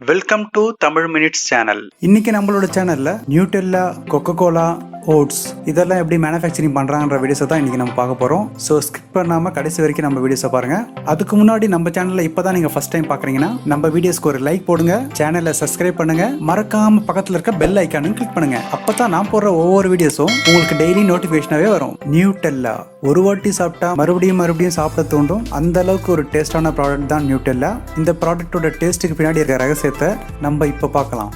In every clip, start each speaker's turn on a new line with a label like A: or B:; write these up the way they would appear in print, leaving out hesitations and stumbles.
A: Welcome to Tamil minutes channel.
B: இன்னைக்கு நம்மளோட சேனல்ல நியூட்டெல்லா, கோகோ கோலா, ஓட்ஸ் இதெல்லாம் எப்படி மேனுஃபேக்சரிங் பண்றாங்கன்ற வீடியோஸை தான் இன்னைக்கு நம்ம பார்க்க போறோம். ஸோ ஸ்கிப் பண்ணாம கடைசி வரைக்கும் நம்ம வீடியோஸை பாருங்க. அதுக்கு முன்னாடி நம்ம சேனல்ல இப்பதான் நீங்க ஃபர்ஸ்ட் டைம் பாக்குறீங்கன்னா நம்ம வீடியோஸ்க்கு ஒரு லைக் போடுங்க, சேனலை சப்ஸ்கிரைப் பண்ணுங்க, மறக்காம பக்கத்துல இருக்க பெல் ஐக்கானும் கிளிக் பண்ணுங்க. அப்பதான் நான் போடுற ஒவ்வொரு வீடியோஸும் உங்களுக்கு டெய்லி நோட்டிபிகேஷனாவே வரும். நியூட்டெல்லா ஒரு வாட்டி சாப்பிட்டா மறுபடியும் சாப்பிட தோன்றும், அந்த அளவுக்கு ஒரு டேஸ்டான ப்ராடக்ட் தான் நியூட்டெல்லா. இந்த ப்ராடக்டோட டேஸ்ட்டுக்கு பின்னாடி இருக்க ரகசியத்தை நம்ம இப்போ பார்க்கலாம்.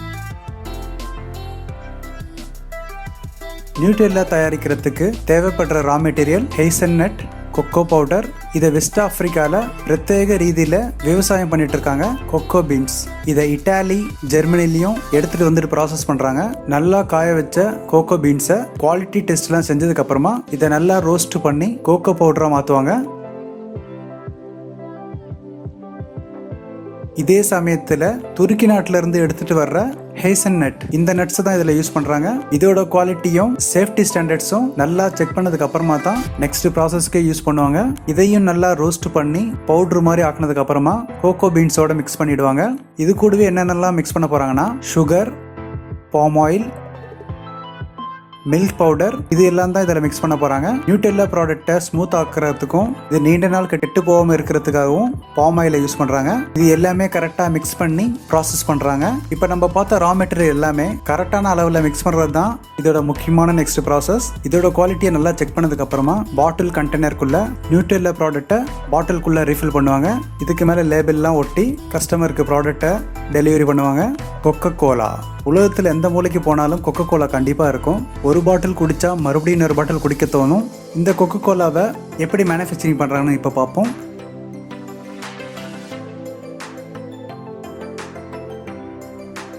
B: நியூட்டெல்லா தயாரிக்கிறதுக்கு தேவைப்படுற raw material hazelnut, cocoa powder. இதை வெஸ்ட் ஆப்பிரிக்காவில் பிரத்யேக ரீதியில் விவசாயம் பண்ணிட்டு இருக்காங்க. கொக்கோ பீன்ஸ் இதை இட்டாலி, ஜெர்மனிலையும் எடுத்துட்டு வந்துட்டு ப்ராசஸ் பண்றாங்க. நல்லா காய வச்ச கோகோ பீன்ஸை குவாலிட்டி டெஸ்ட்லாம் செஞ்சதுக்கு அப்புறமா இதை நல்லா ரோஸ்ட் பண்ணி கோகோ பவுடரா மாற்றுவாங்க. இதே சமயத்தில் துருக்கி நாட்டில இருந்து எடுத்துட்டு வர்ற ஹேசல்நட், இந்த நட்ஸ் தான் இதில் யூஸ் பண்றாங்க. இதோட குவாலிட்டியும் சேஃப்டி ஸ்டாண்டர்ட்ஸும் நல்லா செக் பண்ணதுக்கு அப்புறமா தான் நெக்ஸ்ட் ப்ராசஸ்க்கே யூஸ் பண்ணுவாங்க. இதையும் நல்லா ரோஸ்ட் பண்ணி பவுடர் மாதிரி ஆக்கினதுக்கு அப்புறமா கோகோ பீன்ஸோட மிக்ஸ் பண்ணிடுவாங்க. இது கூடவே என்னென்னலாம் மிக்ஸ் பண்ண போறாங்கன்னா sugar, palm oil, milk powder, இது எல்லாம் தான் இதில் மிக்ஸ் பண்ண போறாங்க. நியூட்டெல்லா ப்ராடக்டை ஸ்மூத் ஆக்குறதுக்கும் இது நீண்ட நாள் கெட்டு போகாமல் இருக்கிறதுக்காகவும் பாம் ஆயிலை யூஸ் பண்றாங்க. இது எல்லாமே கரெக்டாக மிக்ஸ் பண்ணி ப்ராசஸ் பண்றாங்க. இப்போ நம்ம பார்த்த ரா மெட்டீரியல் எல்லாமே கரெக்டான அளவில் மிக்ஸ் பண்றது தான் இதோட முக்கியமான நெக்ஸ்ட் ப்ராசஸ். இதோட குவாலிட்டியை நல்லா செக் பண்ணதுக்கு அப்புறமா பாட்டில் கண்டெய்னருக்குள்ள நியூட்டெல்லா ப்ராடக்டை பாட்டிலுக்குள்ள ரீஃபில் பண்ணுவாங்க. இதுக்கு மேலே லேபிள்லாம் ஒட்டி கஸ்டமருக்கு ப்ராடக்டை டெலிவரி பண்ணுவாங்க. கொக்கோ கோலா உலகத்தில் எந்த மூலைக்கு போனாலும் கொக்கோ கோலா கண்டிப்பாக இருக்கும். ஒரு பாட்டில் குடித்தா மறுபடியும் இன்னொரு பாட்டில் குடிக்க தோணும். இந்த கொக்கோ கோலாவை எப்படி மேனுஃபேக்சரிங் பண்ணுறாங்கன்னு இப்போ பார்ப்போம்.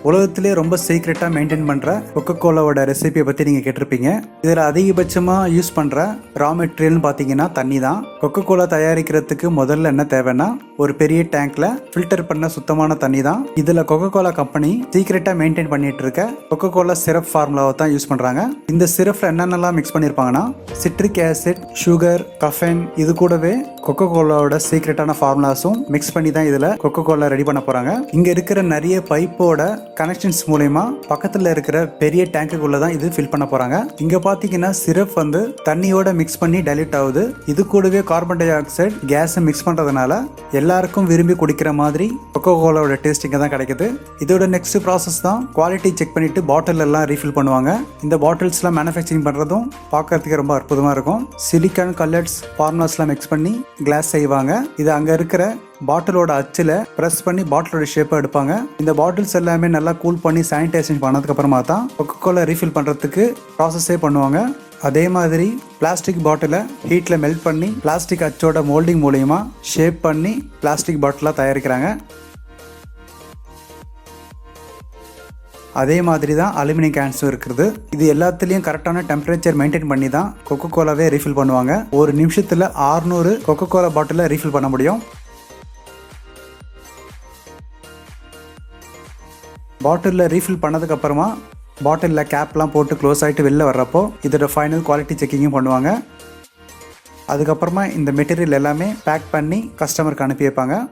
B: உலகத்திலே ரொம்ப சீக்ரெட்டாக மெயின்டைன் பண்ணுற கொக்கோ கோலாவோட ரெசிபியை பற்றி நீங்கள் கேட்டிருப்பீங்க. இதில் அதிகபட்சமாக யூஸ் பண்ணுற ரா மெட்டீரியல்னு பார்த்தீங்கன்னா தண்ணி தான். கொக்கோ கோலா தயாரிக்கிறதுக்கு முதல்ல என்ன தேவைன்னா ஒரு பெரிய டேங்க்ல ஃபில்டர் பண்ண சுத்தமான தண்ணி தான். இதில் கொக்கோ கோலா கம்பெனி சீக்ரெட்டாக மெயின்டைன் பண்ணிட்டு இருக்க கொக்கோ கோலா சிரப் ஃபார்முலாவை தான் யூஸ் பண்ணுறாங்க. இந்த சிரப்ல என்னென்னலாம் மிக்ஸ் பண்ணியிருப்பாங்கன்னா சிட்ரிக் ஆசிட், சுகர், கஃபைன், இது கூடவே கொக்கோ கோலாவோட சீக்ரெட்டான ஃபார்முலாஸும் மிக்ஸ் பண்ணி தான் இதில் கொக்கோ கோலா ரெடி பண்ண போகிறாங்க. இங்கே இருக்கிற நிறைய பைப்போட கனெக்ஷன்ஸ் மூலமா பக்கத்தில் இருக்கிற பெரிய டேங்குக்குள்ள தான் இது ஃபில் பண்ண போறாங்க. இங்க பாத்தீங்கன்னா சிரப் வந்து தண்ணியோட மிக்ஸ் பண்ணி டைல்யூட் ஆகுது. இது கூடவே carbon dioxide gas mix பண்றதுனால எல்லாருக்கும் விரும்பி குடிக்கிற மாதிரி கொக்கோ கோலாவோட டேஸ்ட் இங்க தான் கிடைக்குது. இதோட நெக்ஸ்ட் ப்ராசஸ் தான் குவாலிட்டி செக் பண்ணிட்டு பாட்டில் எல்லாம் ரீஃபில் பண்ணுவாங்க. இந்த பாட்டில்ஸ் எல்லாம் மேனுஃபேக்சரிங் பண்றதும் பார்க்கறதுக்கு ரொம்ப அற்புதமா இருக்கும். சிலிக்கான் கல்லட்ஸ் ஃபார்முலாஸ் எல்லாம் மிக்ஸ் பண்ணி கிளாஸ் செய்வாங்க. இது அங்க இருக்கிற பாட்டிலோட அச்சில் ப்ரெஸ் பண்ணி பாட்டிலோட ஷேப்பை எடுப்பாங்க. இந்த பாட்டில்ஸ் எல்லாமே நல்லா கூல் பண்ணி சானிடைசேஷன் பண்ணதுக்கு அப்புறமா தான் கொக்கோ கோலா ரீஃபில் பண்ணுறதுக்கு ப்ராசஸே பண்ணுவாங்க. அதே மாதிரி பிளாஸ்டிக் பாட்டிலை ஹீட்டில் மெல்ட் பண்ணி பிளாஸ்டிக் அச்சோட மோல்டிங் மூலயமா ஷேப் பண்ணி பிளாஸ்டிக் பாட்டிலாக தயாரிக்கிறாங்க. அதே மாதிரி தான் அலுமினியம் கேன்ஸும் இருக்குது. இது எல்லாத்துலேயும் கரெக்டான டெம்பரேச்சர் மெயின்டைன் பண்ணி தான் கொக்கோ கோலாவே ரீஃபில் பண்ணுவாங்க. ஒரு நிமிஷத்தில் 600 கொக்கோ கோலா பாட்டிலை ரீஃபில் பண்ண முடியும். பாட்டிலில் ரீஃபில் பண்ணதுக்கு அப்புறமா பாட்டிலில் கேப்லாம் போட்டு க்ளோஸ் ஆகிட்டு வெளில வர்றப்போ இதோட ஃபைனல் குவாலிட்டி செக்கிங்கும் பண்ணுவாங்க. அதுக்கப்புறமா இந்த மெட்டீரியல் எல்லாமே பேக் பண்ணி கஸ்டமருக்கு அனுப்பி வைப்பாங்க.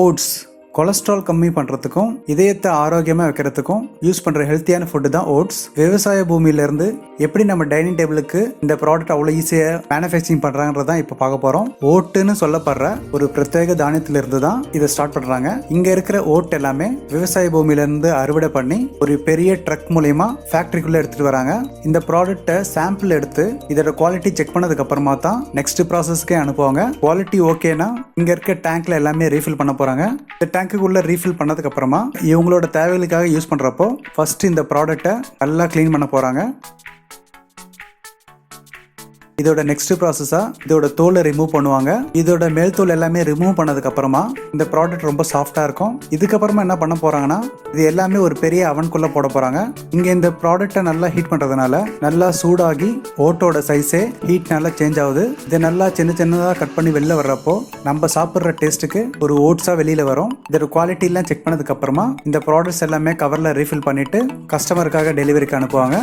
B: ஓட்ஸ் கொலஸ்ட்ரால் கம்மி பண்ணுறதுக்கும் இதயத்தை ஆரோக்கியமாக வைக்கிறதுக்கும் யூஸ் பண்ணுற ஹெல்த்தியான ஃபுட்டு தான் ஓட்ஸ். விவசாய பூமியிலேருந்து எப்படி நம்ம டைனிங் டேபிளுக்கு இந்த ப்ராடக்ட் அவ்வளோ ஈஸியாக மேனுஃபேக்சரிங் பண்ணுறாங்கன்றதான் இப்போ பார்க்க போகிறோம். ஓட்டுன்னு சொல்லப்படுற ஒரு பிரத்யேக தானியத்திலிருந்து தான் இதை ஸ்டார்ட் பண்ணுறாங்க. இங்கே இருக்கிற ஓட் எல்லாமே விவசாய பூமியிலேருந்து அறுவடை பண்ணி ஒரு பெரிய ட்ரக் மூலயமா ஃபேக்ட்ரிக்குள்ளே எடுத்துகிட்டு வராங்க. இந்த ப்ராடக்ட்டை சாம்பிள் எடுத்து இதோட குவாலிட்டி செக் பண்ணதுக்கு அப்புறமா தான் நெக்ஸ்ட் ப்ராசஸ்க்கே அனுப்புவாங்க. குவாலிட்டி ஓகேனா இங்கே இருக்க டேங்க்ல எல்லாமே ரீஃபில் பண்ண போகிறாங்க. இந்த டேங்க்குள்ள ரீஃபில் பண்ணதுக்கு அப்புறமா இவங்களோட தேவைகளுக்காக யூஸ் பண்றப்போ ஃபர்ஸ்ட் இந்த ப்ராடக்ட்டை நல்லா கிளீன் பண்ண போறாங்க. இதோட நெக்ஸ்ட் ப்ராசஸா இதோட தோலை ரிமூவ் பண்ணுவாங்க. இதோட மேல் தோல் எல்லாமே ரிமூவ் பண்ணதுக்கு அப்புறமா இந்த ப்ராடக்ட் ரொம்ப சாஃப்டா இருக்கும். இதுக்கப்புறமா என்ன பண்ண போறாங்கன்னா இது எல்லாமே ஒரு பெரிய அவனுக்குள்ள போட போறாங்க. இங்க இந்த ப்ராடக்ட்டை நல்லா ஹீட் பண்றதுனால நல்லா சூடாகி ஓட்டோட சைஸே ஹீட் நல்லா சேஞ்ச் ஆகுது. இதை நல்லா சின்னதாக கட் பண்ணி வெளில வர்றப்போ நம்ம சாப்பிட்ற டேஸ்ட்டுக்கு ஒரு ஓட்ஸா வெளியில வரும். இதோட குவாலிட்டி எல்லாம் செக் பண்ணதுக்கு அப்புறமா இந்த ப்ராடக்ட்ஸ் எல்லாமே கவர்ல ரீஃபில் பண்ணிட்டு கஸ்டமருக்காக டெலிவரிக்கு அனுப்புவாங்க.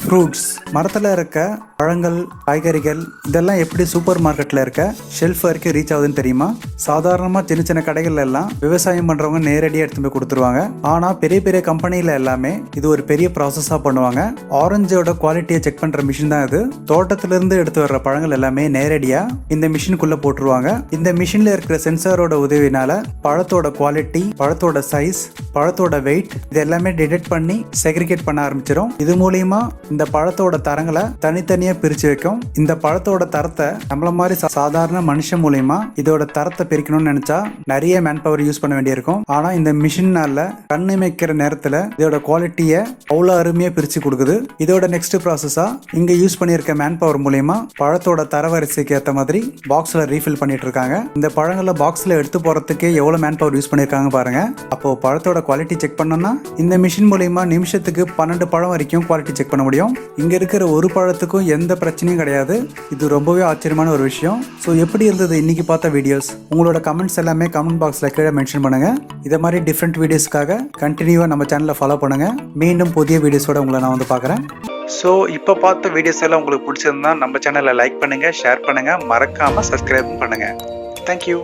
B: ஃப்ரூட்ஸ், மரத்தில் இருக்க பழங்கள், காய்கறிகள் இதெல்லாம் எப்படி சூப்பர் மார்க்கெட்டில் இருக்க ஷெல்ஃப் வரைக்கும் ரீச் ஆகுதுன்னு தெரியுமா? சாதாரணமாக சின்ன சின்ன கடைகள் எல்லாம் விவசாயம் பண்ணுறவங்க நேரடியாக எடுத்து போய் கொடுத்துருவாங்க. ஆனால் பெரிய பெரிய கம்பெனியில் எல்லாமே இது ஒரு பெரிய ப்ராசஸாக பண்ணுவாங்க. ஆரஞ்சோட குவாலிட்டியை செக் பண்ணுற மிஷின் தான் இது. தோட்டத்திலிருந்து எடுத்து வர்ற பழங்கள் எல்லாமே நேரடியாக இந்த மிஷினுக்குள்ளே போட்டுருவாங்க. இந்த மிஷினில் இருக்கிற சென்சாரோட உதவினால பழத்தோட குவாலிட்டி, பழத்தோட சைஸ், பழத்தோட வெயிட் இது எல்லாமே டிடெக்ட் பண்ணி செக்ரிகேட் பண்ண ஆரம்பிச்சிடும். இது மூலியமா இந்த பழத்தோட தரங்களை தனித்தனியா பிரிச்சு வைக்கும். இந்த பழத்தோட தரத்தை நம்மள மாதிரி சாதாரண மனுஷன் மூலியமா இதோட தரத்தை பிரிக்கணும்னு நினைச்சா நிறைய மேன் பவர் யூஸ் பண்ண வேண்டியிருக்கும். ஆனா இந்த மிஷினால கண்ணு வைக்கிற நேரத்துல இதோட குவாலிட்டியை அவ்வளோ அருமையா பிரிச்சு கொடுக்குது. இதோட நெக்ஸ்ட் ப்ராசஸா இங்க யூஸ் பண்ணியிருக்க மேன் பவர் மூலியமா பழத்தோட தரவரிசைக்கு ஏற்ற மாதிரி பாக்ஸ்ல ரீஃபில் பண்ணிட்டு இருக்காங்க. இந்த பழங்களை பாக்ஸ்ல எடுத்து போறதுக்கே எவ்வளவு மேன் பவர் யூஸ் பண்ணிருக்காங்க பாருங்க. அப்போ பழத்தோட குவாலிட்டி செக் பண்ணோம்னா இந்த மிஷின் மூலியமா நிமிஷத்துக்கு 12 பழம் வரைக்கும் குவாலிட்டி செக் பண்ண முடியும். இங்க இருக்கிற ஒரு பழத்துக்கும் எந்த பிரச்சனையும் கிடையாது. இது ரொம்பவே ஆச்சரியமான ஒரு விஷயம். ஸோ எப்படி இருந்தது இன்னைக்கு பார்த்த வீடியோஸ்? உங்களோட கமெண்ட்ஸ் எல்லாமே கமெண்ட் பாக்ஸ்ல கீழே மென்ஷன் பண்ணுங்க. இதை மாதிரி டிஃப்ரெண்ட் வீடியோஸ்க்காக கண்டினியூவா நம்ம சேனலை ஃபாலோ பண்ணுங்க. மீண்டும் புதிய வீடியோஸோட உங்களை நான் வந்து பார்க்குறேன்.
A: ஸோ இப்போ பார்த்த வீடியோஸ் எல்லாம் உங்களுக்கு பிடிச்சிருந்தா நம்ம சேனலை லைக் பண்ணுங்க, ஷேர் பண்ணுங்க, மறக்காம சப்ஸ்கிரைப் பண்ணுங்க. தேங்க்யூ.